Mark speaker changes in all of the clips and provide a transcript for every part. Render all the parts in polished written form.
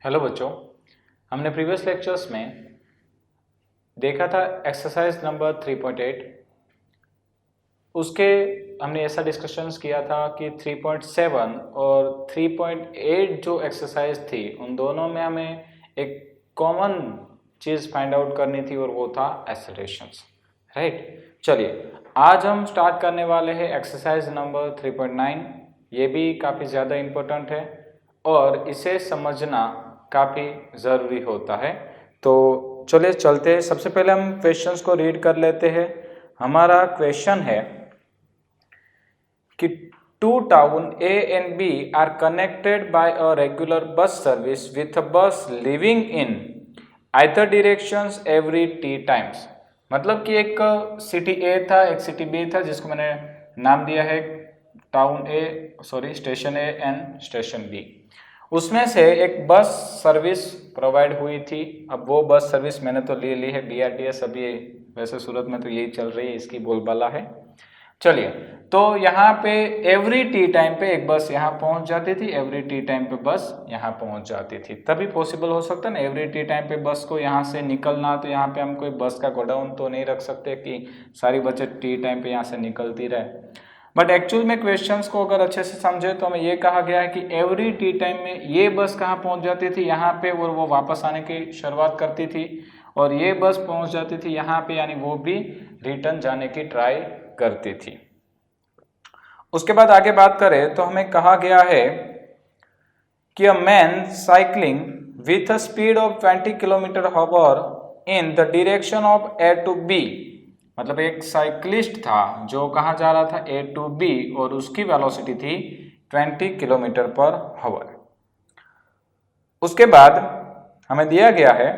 Speaker 1: Hello बच्चों, हमने previous lectures में देखा था एक्सरसाइज नंबर 3.8। उसके हमने ऐसा डिस्कशंस किया था कि 3.7 और 3.8 जो एक्सरसाइज थी उन दोनों में हमें एक कॉमन चीज़ फाइंड आउट करनी थी और वो था एक्सेलरेशंस। राइट, चलिए आज हम स्टार्ट करने वाले हैं एक्सरसाइज नंबर 3.9। ये भी काफ़ी ज़्यादा इम्पोर्टेंट है और इसे समझना काफ़ी ज़रूरी होता है। तो चलिए चलते हैं। सबसे पहले हम क्वेश्चंस को रीड कर लेते हैं। हमारा क्वेश्चन है कि two town A and B are connected by a regular bus service with a bus leaving in either directions every T times. मतलब कि एक सिटी ए था, एक सिटी बी था, जिसको मैंने नाम दिया है town A, station A and station B. उसमें से एक बस सर्विस प्रोवाइड हुई थी। अब वो बस सर्विस मैंने तो ले ली है BRTS, अभी वैसे सूरत में तो यही चल रही है, इसकी बोलबाला है। चलिए, तो यहाँ पे एवरी टी टाइम पे एक बस यहाँ पहुँच जाती थी, एवरी टी टाइम पे बस यहाँ पहुँच जाती थी। तभी पॉसिबल हो सकता है ना, एवरी टी टाइम पे बस को यहाँ से निकलना। तो यहाँ पे हम कोई बस का गोडाउन तो नहीं रख सकते कि सारी बसें टी टाइम पे यहाँ से निकलती रहे। बट एक्चुअल में क्वेश्चंस को अगर अच्छे से समझे तो हमें ये कहा गया है कि एवरी टी टाइम में ये बस कहाँ पहुँच जाती थी, यहाँ पे, और वो वापस आने की शुरुआत करती थी। और ये बस पहुँच जाती थी यहाँ पे, यानी वो भी रिटर्न जाने की ट्राई करती थी। उसके बाद आगे बात करें तो हमें कहा गया है कि a man cycling with a speed of 20 kilometre hour in the direction of A to B. मतलब एक साइक्लिस्ट था जो कहाँ जा रहा था, ए टू बी, और उसकी वेलोसिटी थी 20 किलोमीटर पर आवर। उसके बाद हमें दिया गया है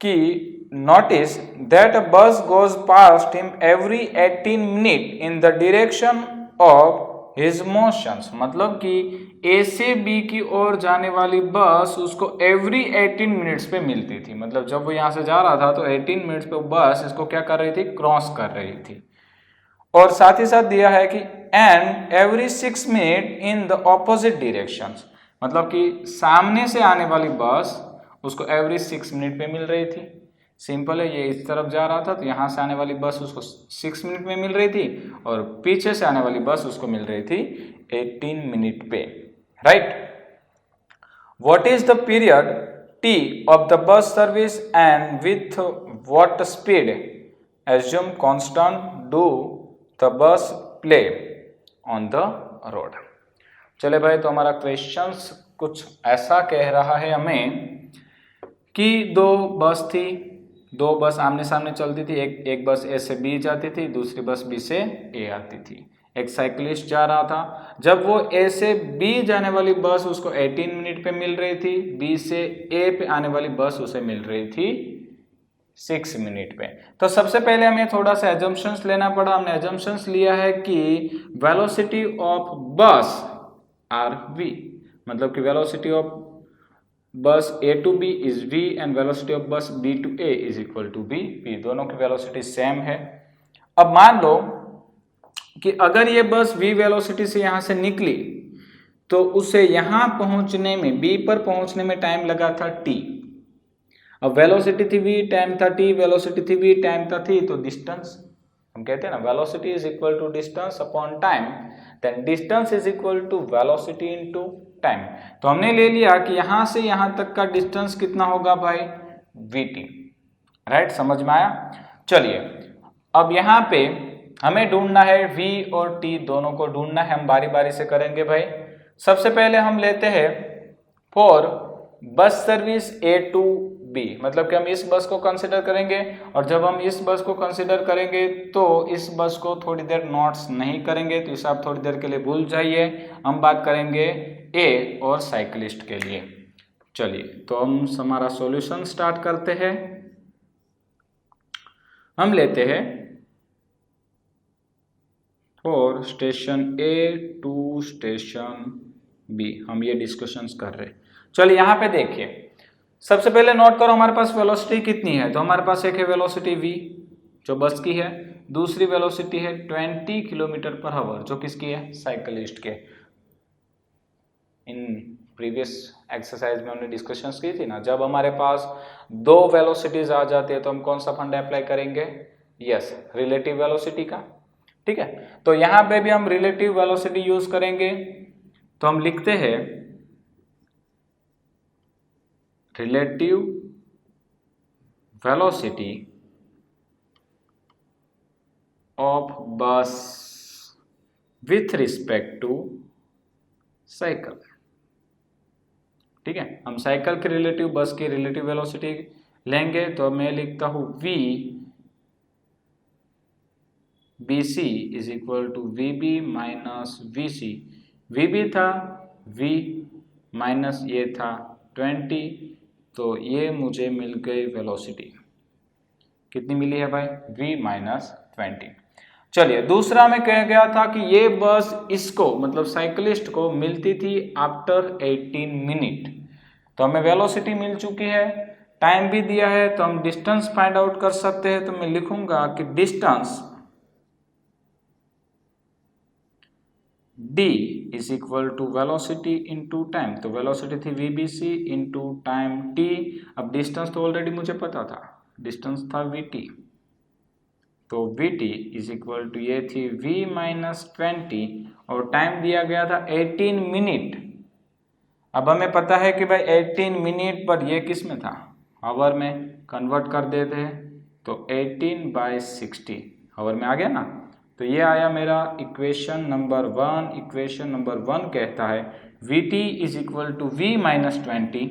Speaker 1: कि notice that a bus goes past him every 18 minutes in the direction of his motions। मतलब कि ए से बी की ओर जाने वाली बस उसको एवरी 18 मिनट्स पे मिलती थी। मतलब जब वो यहाँ से जा रहा था तो 18 मिनट्स पे बस इसको क्या कर रही थी, क्रॉस कर रही थी। और साथ ही साथ दिया है कि and every 6 minute in the opposite directions. मतलब कि सामने से आने वाली बस उसको एवरी 6 मिनट पे मिल रही थी। सिंपल है, ये इस तरफ जा रहा था तो यहाँ से आने वाली बस उसको 6 मिनट में मिल रही थी, और पीछे से आने वाली बस उसको मिल रही थी 18 मिनट पे। Right, what is the period T of the bus service and with what speed assume constant do the bus play on the road. चले भाई, तो हमारा क्वेश्चंस कुछ ऐसा कह रहा है हमें कि दो बस थी, दो बस आमने सामने चलती थी। एक बस ए से बी जाती थी, दूसरी बस बी से ए आती थी। एक साइकिलिस्ट जा रहा था, जब वो ए से बी जाने वाली बस उसको 18 मिनट पे मिल रही थी, बी से ए पे आने वाली बस उसे मिल रही थी 6 मिनट पे। तो सबसे पहले हमें थोड़ा सा एजम्पशंस लेना पड़ा। हमने एजम्पशंस लिया है कि velocity of bus are v, मतलब कि velocity of bus A to B is v and velocity of bus B to A is equal to b। दोनों की वेलोसिटी सेम है। अब मान लो कि अगर ये बस v वेलोसिटी से यहाँ से निकली तो उसे यहाँ पहुँचने में, B पर पहुँचने में टाइम लगा था t। अब वेलोसिटी थी v, टाइम था t, वेलोसिटी थी v, टाइम था t, तो डिस्टेंस, हम कहते हैं ना velocity is equal to distance upon time, then distance is equal to velocity into time. तो हमने ले लिया कि यहां से यहां तक का डिस्टेंस कितना होगा भाई, vt। राइट, समझ में आया। चलिए, अब यहां पे हमें ढूंढना है v और t, दोनों को ढूंढना है। हम बारी बारी से करेंगे भाई। सबसे पहले हम लेते हैं for bus service A to B, मतलब कि हम इस बस को कंसिडर करेंगे, और जब हम इस बस को कंसिडर करेंगे तो इस बस को थोड़ी देर नोट्स नहीं करेंगे, तो इसे आप थोड़ी देर के लिए भूल जाइए। हम बात करेंगे ए और साइकिलिस्ट के लिए। चलिए, तो हम हमारा सॉल्यूशन स्टार्ट करते हैं। हम लेते हैं for station A to station B, हम ये डिस्कशंस कर रहे हैं। चलिए, यहाँ पे देखिए, सबसे पहले नोट करो हमारे पास वेलोसिटी कितनी है। तो हमारे पास एक है वेलोसिटी v जो बस की है, दूसरी वेलोसिटी है 20 किलोमीटर पर आवर जो किसकी है, साइकिलिस्ट के। इन प्रीवियस एक्सरसाइज में हमने डिस्कशंस की थी ना, जब हमारे पास दो वेलोसिटीज आ जाती है तो हम कौन सा फंडा अप्लाई करेंगे? यस, रिलेटिव वेलोसिटी का। ठीक है, तो यहां पे भी हम रिलेटिव वेलोसिटी यूज करेंगे, तो हम लिखते हैं रिलेटिव वेलोसिटी ऑफ बस विथ रिस्पेक्ट टू साइकिल। ठीक है, हम साइकिल के रिलेटिव बस की रिलेटिव वेलोसिटी लेंगे, तो मैं लिखता हूं v bc is equal to vb minus vc। vb था v माइनस ये था 20, तो ये मुझे मिल गई वेलोसिटी। कितनी मिली है भाई? v minus 20। चलिए, दूसरा में कह गया था कि ये बस इसको मतलब साइकिलिस्ट को मिलती थी आफ्टर 18 मिनट। तो हमें वेलोसिटी मिल चुकी है, टाइम भी दिया है, तो हम डिस्टेंस फाइंड आउट कर सकते हैं। तो मैं लिखूंगा कि distance d is equal to velocity into time. तो वेलोसिटी थी vbc इंटू टाइम t। अब डिस्टेंस तो ऑलरेडी मुझे पता था, डिस्टेंस था vt, तो vt इज इक्वल टू ये थी v माइनस 20 और टाइम दिया गया था 18 मिनट। अब हमें पता है कि भाई 18 मिनट पर ये किस में था? आवर में कन्वर्ट कर देते हैं, तो 18/60 आवर में आ गया ना। तो ये आया मेरा इक्वेशन नंबर 1। इक्वेशन नंबर 1 कहता है vt is equal to v minus 20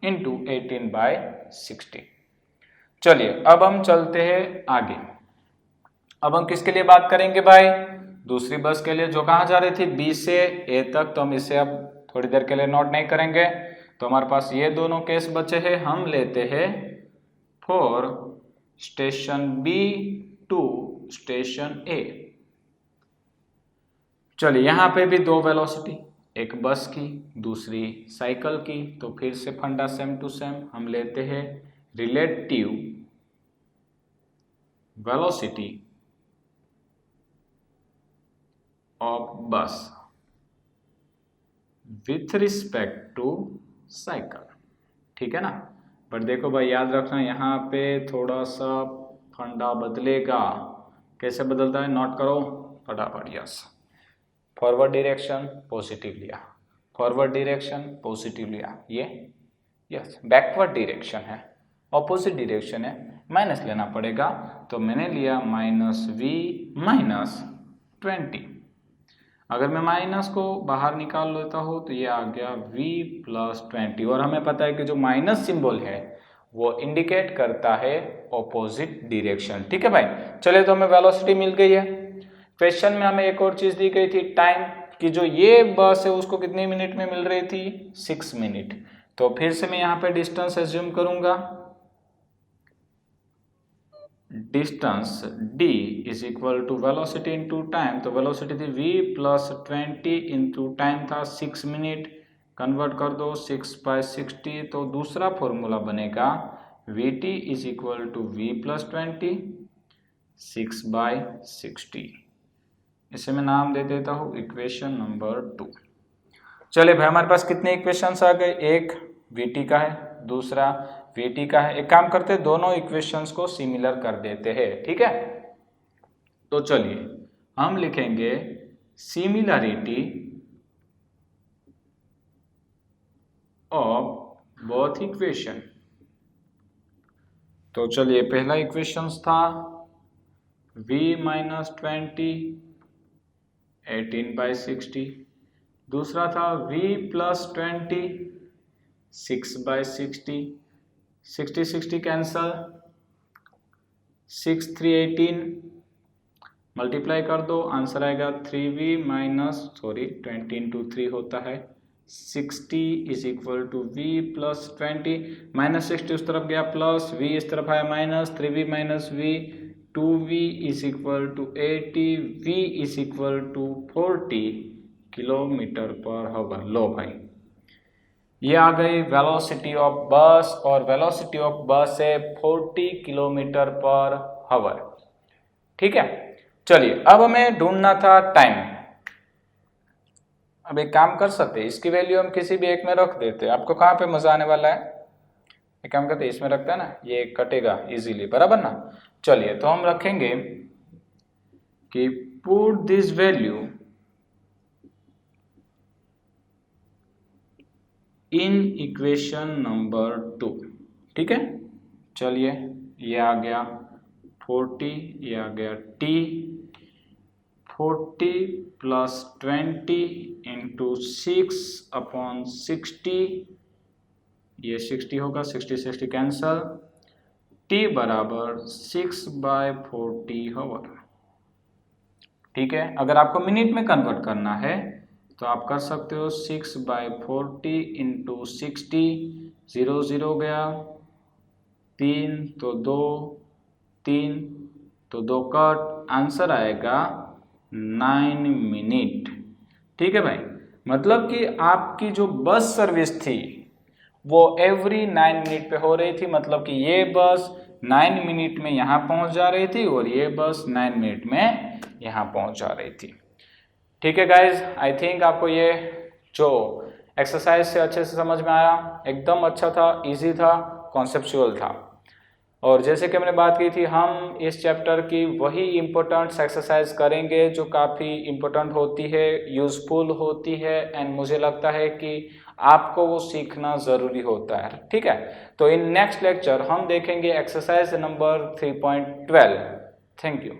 Speaker 1: into 18/60। चलिए, अब हम चलते हैं आगे। अब हम किसके लिए बात करेंगे भाई? दूसरी बस के लिए, जो कहाँ जा रही थी? बी से ए तक। तो हम इसे अब थोड़ी देर के लिए नोट नहीं करेंगे। तो हमारे पास ये दोनों केस बचे हैं। हम लेते हैं for station B to station A. चलिए, यहाँ पे भी दो वेलोसिटी, एक बस की दूसरी साइकिल की। तो फिर से फंडा सेम टू सेम, हम लेते हैं रिलेटिव वेलोसिटी ऑफ बस विथ रिस्पेक्ट टू साइकिल। ठीक है ना। पर देखो भाई, याद रखना यहाँ पे थोड़ा सा फंडा बदलेगा। कैसे बदलता है? नोट करो फटाफट। यस, फॉरवर्ड डायरेक्शन पॉजिटिव लिया, फॉरवर्ड डायरेक्शन पॉजिटिव लिया, ये यस बैकवर्ड डायरेक्शन है, ऑपोजिट डायरेक्शन है, माइनस लेना पड़ेगा। तो मैंने लिया माइनस v माइनस 20। अगर मैं माइनस को बाहर निकाल लेता हूँ तो ये आ गया v प्लस 20। और हमें पता है कि जो माइनस सिंबल है वो इंडिकेट करता है ऑपोजिट डायरेक्शन। ठीक है भाई। चलिए, तो हमें वेलोसिटी मिल गई है। क्वेश्चन में हमें एक और चीज दी गई थी, टाइम, कि जो ये बस है उसको कितने मिनट में मिल रही थी? 6 मिनट। तो फिर से मैं यहाँ पे डिस्टेंस एज्यूम करूंगा। Distance d is equal to velocity into time. तो वेलोसिटी थी v प्लस 20 इंटू टाइम था 6 मिनट। कन्वर्ट कर दो 6/60। तो दूसरा फॉर्मूला बनेगा vt is equal to v plus 20 6/60। इसे मैं नाम दे देता हूँ इक्वेशन नंबर 2। चलिए भाई, हमारे पास कितने इक्वेशंस आ गए? एक vt का है, दूसरा vt का है। एक काम करते हैं, दोनों इक्वेशंस को सिमिलर कर देते हैं। ठीक है, तो चलिए हम लिखेंगे सिमिलरिटी ऑफ बोथ इक्वेशन। तो चलिए, पहला इक्वेशंस था v माइनस 20 18/60, दूसरा था v प्लस 20 6/60। 60 कैंसल, 6 3 18, मल्टीप्लाई कर दो, आंसर आएगा 3v माइनस 20 इंटू 3 होता है 60 is equal to v plus 20। Minus 60 उस तरफ गया, प्लस v इस तरफ आया minus, 3v minus v 2v is equal to 80, v is equal to 40 kilometre per hour. लो भाई, ये आ गई वेलोसिटी ऑफ बस, और वेलोसिटी ऑफ बस है 40 किलोमीटर पर आवर। ठीक है, चलिए अब हमें ढूंढना था टाइम। अब एक काम कर सकते हैं, इसकी वैल्यू हम किसी भी एक में रख देते हैं। आपको कहाँ पे मजा आने वाला है? एक काम करते हैं, इसमें रखते हैं ना, ये कटेगा इजीली, बराबर ना। चलिए तो हम रखेंगे कि put this value in equation number 2। ठीक है, चलिए ये आ गया 40, ये आ गया t, 40 प्लस 20 इंटू 6/60, ये 60 होगा, 60 कैंसल, t बराबर 6/40 हावर। ठीक है, अगर आपको मिनट में कन्वर्ट करना है तो आप कर सकते हो 6/40 इंटू 60, 0 0 गया, 3 तो 2, 3 तो 2 कट, आंसर आएगा 9 मिनट। ठीक है भाई, मतलब कि आपकी जो बस सर्विस थी वो एवरी 9 मिनट पे हो रही थी, मतलब कि ये बस 9 मिनट में यहाँ पहुँच जा रही थी और ये बस 9 मिनट में यहाँ पहुँच जा रही थी। ठीक है गाइज, आई थिंक आपको ये जो एक्सरसाइज से अच्छे से समझ में आया, एकदम अच्छा था, इजी था, कॉन्सेप्चुअल था। और जैसे कि हमने बात की थी, हम इस चैप्टर की वही इम्पोर्टेंट एक्सरसाइज करेंगे जो काफ़ी इम्पोर्टेंट होती है, यूज़फुल होती है, एंड मुझे लगता है कि आपको वो सीखना ज़रूरी होता है। ठीक है, तो इन नेक्स्ट लेक्चर हम देखेंगे एक्सरसाइज नंबर 3.12। Thank you.